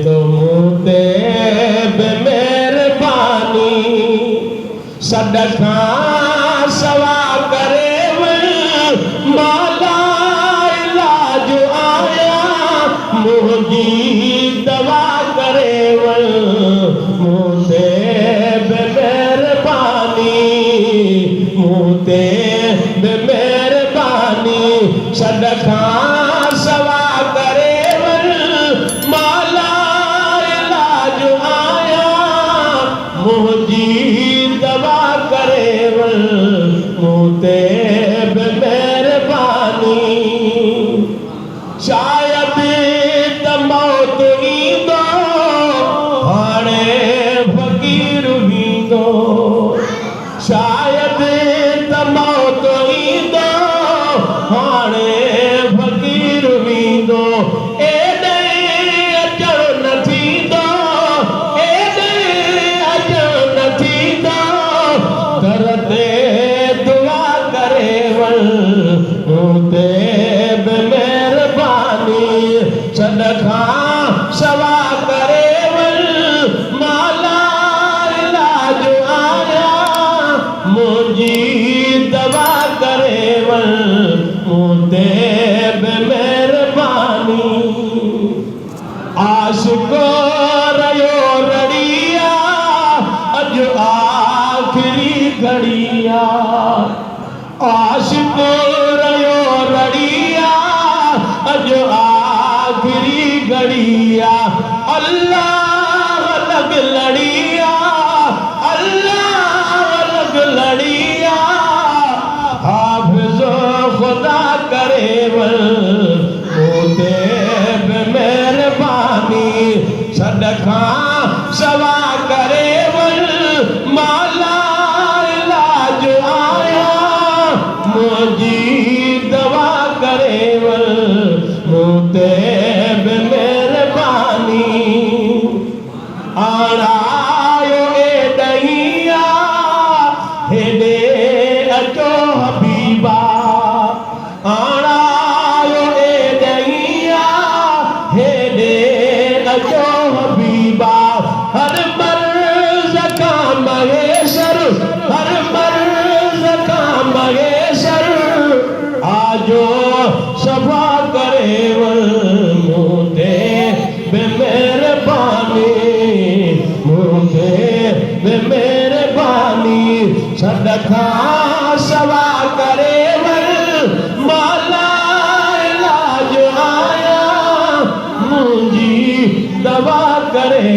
तुमते बेमेहरबानी सदका सवा करे माला इलाज आया मुझी दवा करे मुझे बेमेहरबानी मुझे बेमेहरबानी सदका सवा करे मुझी दवा करे मुझे बेमेहरबानी शायद त मौत ईंदो हाणे फ़कीर वींदो शायद त मौत ईंदो हाणे फ़कीर वींदो मुझे बेमेहरबानी सदका सवा करे माला इलाज आया मुझी दवा करे मुझे बेमेहरबानी आशिको रयो रड़िया अज आखिरी घड़िया आशिको रयो रड़िया अज आखिरी घड़िया अल्लाह लग लड़िया अल्लाह लग लड़िया हाफिज़ खुदा करे मुझे बेमेहरबानी सदका सवा करे माला इलाज आया मुझी दवा करे मुझे बेमेहरबानी आयो ए दहिया हेडे अचो हबीबा आयो ए दहिया हेडे अचो हबीबा हर मर्ज़ का महेशर हर मर्ज़ का महेशर आजो सफा करे मुझे बेमेहरबानी मुझे बेमेहरबानी सदका सवा करे माला इलाज आया मुझी दवा करे